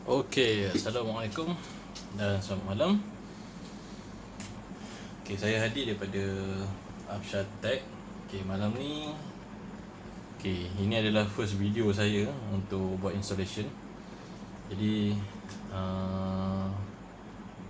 Okey, Assalamualaikum dan selamat malam. Okey, saya Hadi daripada Abshad Tech. Okey, malam ni ini adalah first video saya untuk buat installation. Jadi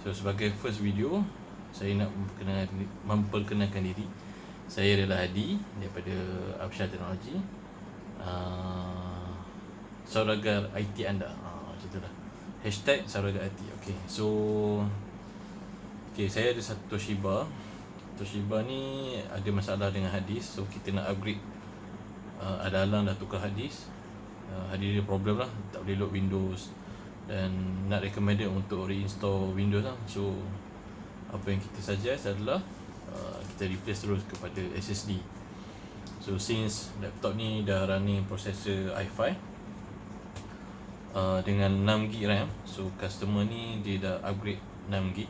so sebagai first video, saya nak memperkenalkan diri. Saya adalah Hadi daripada Abshad Technology. Saudagar IT anda. Macam itulah. #saudagar IT. Okey. So saya ada satu Toshiba. Toshiba ni ada masalah dengan hard disk. So kita nak upgrade. Ada halang dah tukar hard disk. Hard disk dia problem lah, tak boleh load Windows dan nak recommended untuk reinstall Windows lah. So apa yang kita suggest adalah kita replace terus kepada SSD. So since laptop ni dah running processor i5 dengan 6GB RAM, so customer ni dia dah upgrade 6GB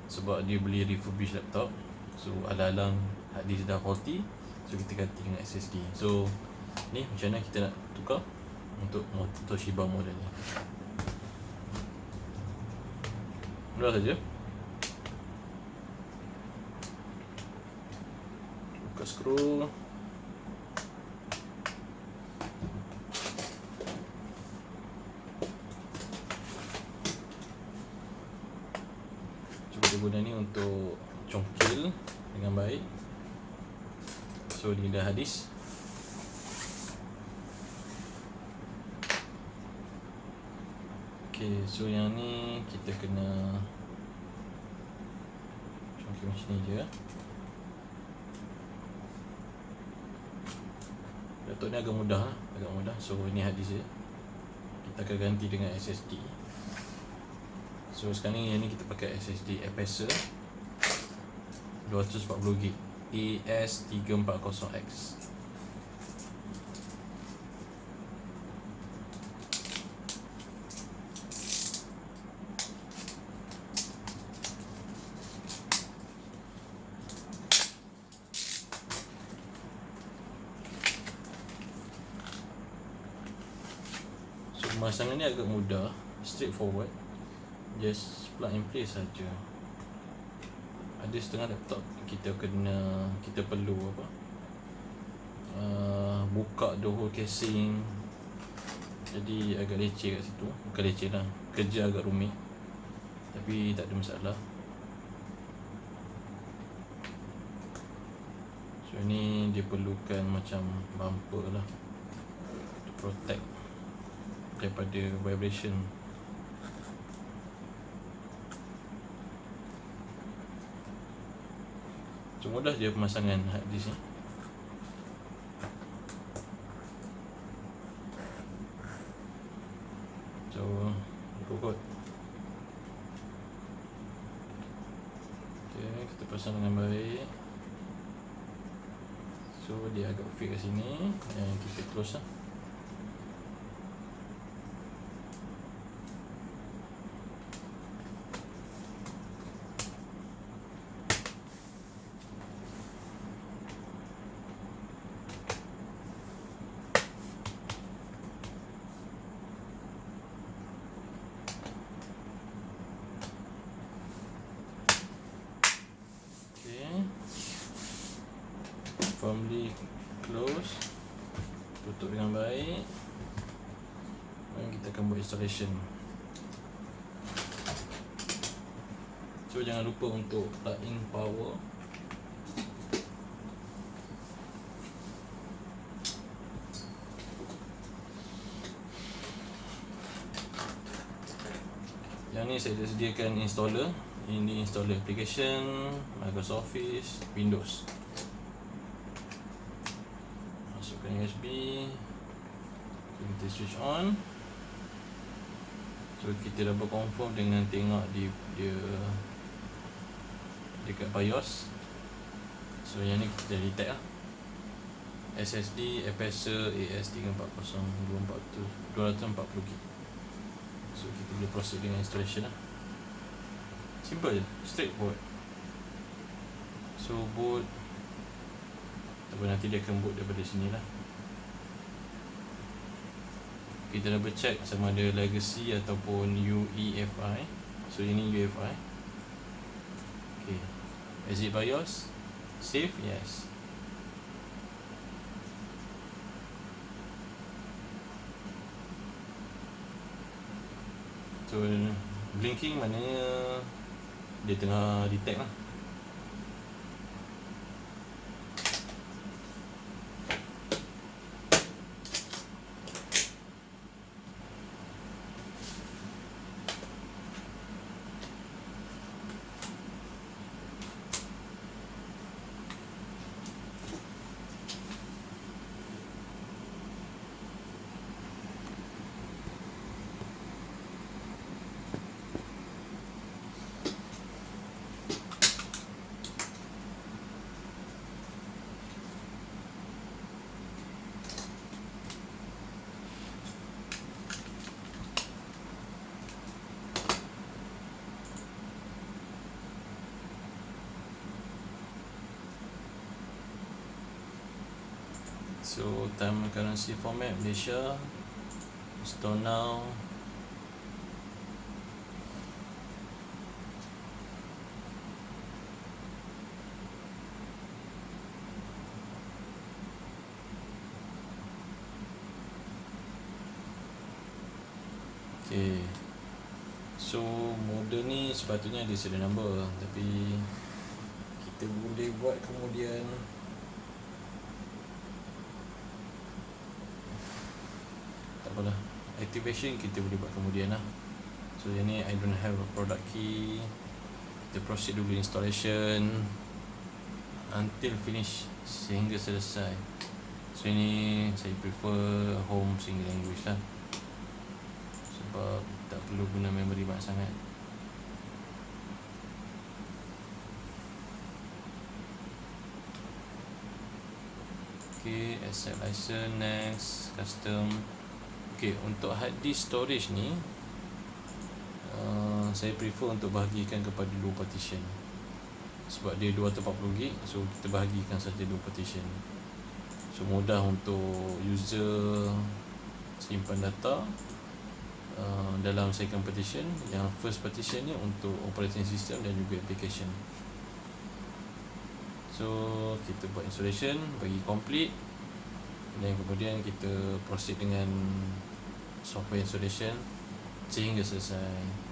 sebab dia beli refurbished laptop. So halang hard disk dah faulty, so kita ganti dengan SSD. So ni macam mana kita nak tukar untuk Toshiba model ni. Mudah saja. Buka skru. Kita guna ni untuk congkil dengan baik. So ni dah hard disk. Okay, so yang ni kita kena congkil macam ni je. Laptop ni agak mudah. So ini hard disk je. Kita akan ganti dengan SSD. So sekarang ni yang ni kita pakai SSD Apacer 240GB AS340X. So pemasangan ni agak mudah, straightforward. Just plug and play saja. Ada setengah laptop kita perlu buka the whole casing. Jadi agak leceh kat situ. Bukan leceh lah, kerja agak rumit, tapi tak ada masalah. So ni dia perlukan macam bumper lah to protect daripada vibration. So mudah je pemasangan hard disk ni. So ikut. Okay, kita pasang dengan baik. So dia agak fit kat sini. Kita close lah. Firmly close, tutup dengan baik, dan kita akan buat installation. So jangan lupa untuk plug in power. Yang ni saya dah sediakan installer. Ini installer application Microsoft Office, Windows. Masukkan USB, kita switch on. So kita double confirm dengan tengok dia dekat BIOS. So yang ni kita detect lah. SSD Apacer AS340 240GB. So kita boleh proceed dengan installation lah. Simple je, straightforward. So boot, nanti dia akan boot daripada sini lah. kita double check sama ada legacy ataupun UEFI. So ini UEFI. Okay, exit BIOS, save, yes. So blinking maknanya dia tengah detect lah. So time currency format Malaysia, store now. Okay, so model ni sepatutnya ada serial number, tapi kita boleh buat kemudian. Tak apalah, activation kita boleh buat kemudian lah. So yang ni I don't have a product key. Kita proceed dulu installation until finish, sehingga selesai. So ini saya prefer home single language lah, sebab tak perlu guna memory banyak sangat. Okay, accept license, next, custom. Okay, untuk hard disk storage ni saya prefer untuk bahagikan kepada 2 partition, sebab dia 240GB. So kita bahagikan saja 2 partition, so mudah untuk user simpan data dalam second partition. Yang first partition ni untuk operating system dan juga application. So kita buat installation, bagi complete, dan kemudian kita proceed dengan software installation sehingga selesai.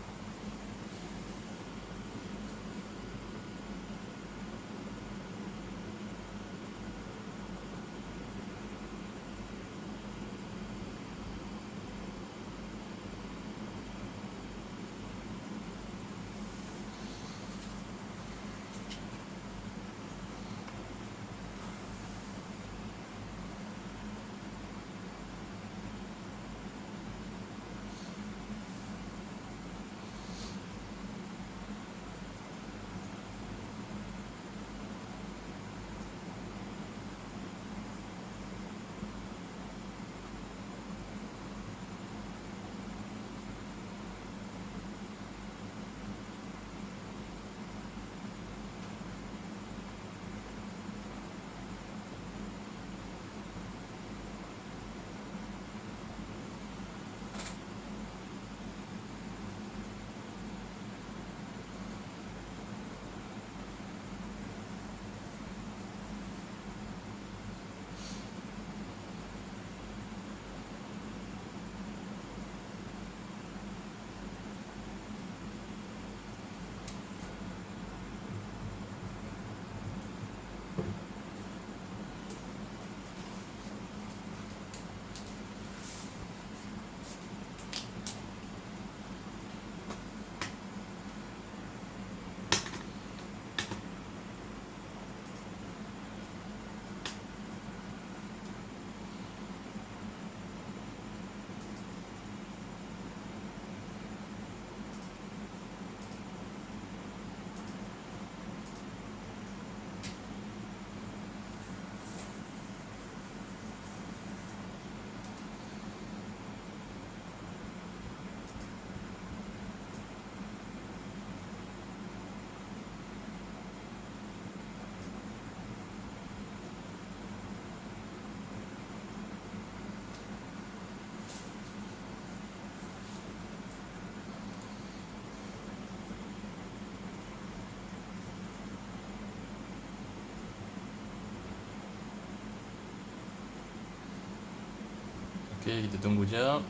Okay, kita tunggu jap.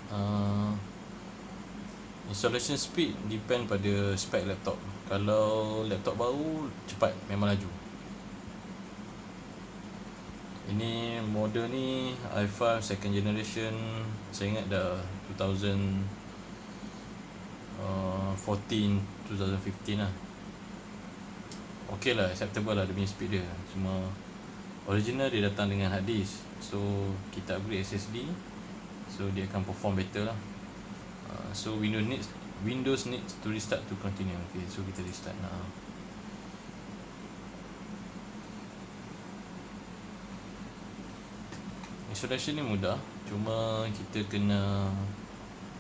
Installation speed depend pada spek laptop. Kalau laptop baru cepat, memang laju. Ini model ni i5 second generation. Saya ingat dah 2014, 2015 lah. Okay lah, acceptable lah dia punya speed dia. Cuma original dia datang dengan hard disk, so kita upgrade SSD, so dia akan perform better lah. So Windows needs to restart to continue. Okay, so kita restart now. Installation ni mudah, cuma kita kena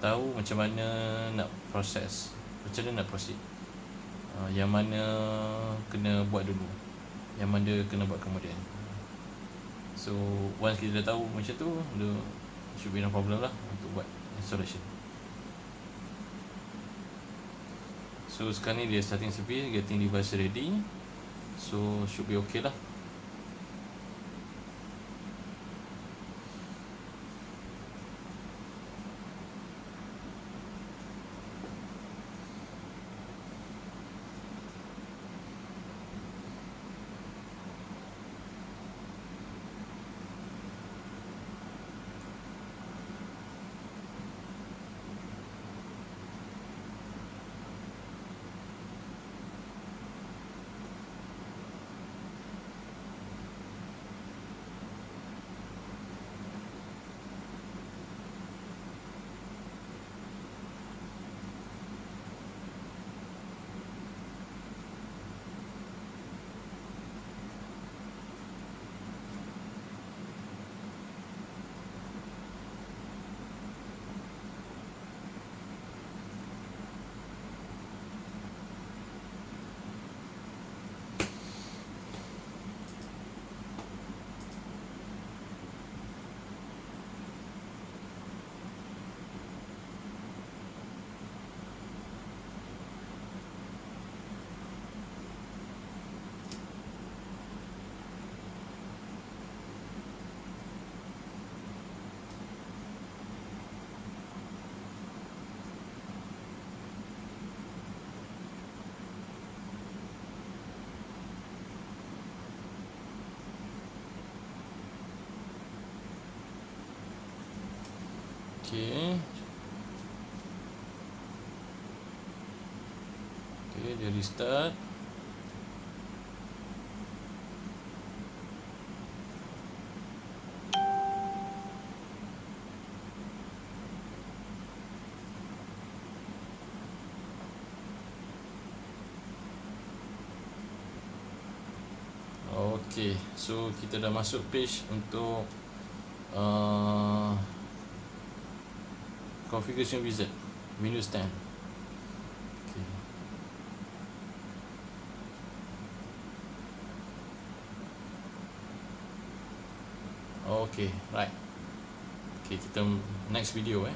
tahu macam mana nak proses, macam mana nak proceed, yang mana kena buat dulu, yang mana kena buat kemudian. So once kita dah tahu macam tu, should be no problem lah untuk buat installation. So sekarang ni dia starting service, getting device ready, so should be okay lah. Okay, dia restart. Okay, so kita dah masuk page untuk configuration wizard Windows 10. Okay, right. Okay, kita next video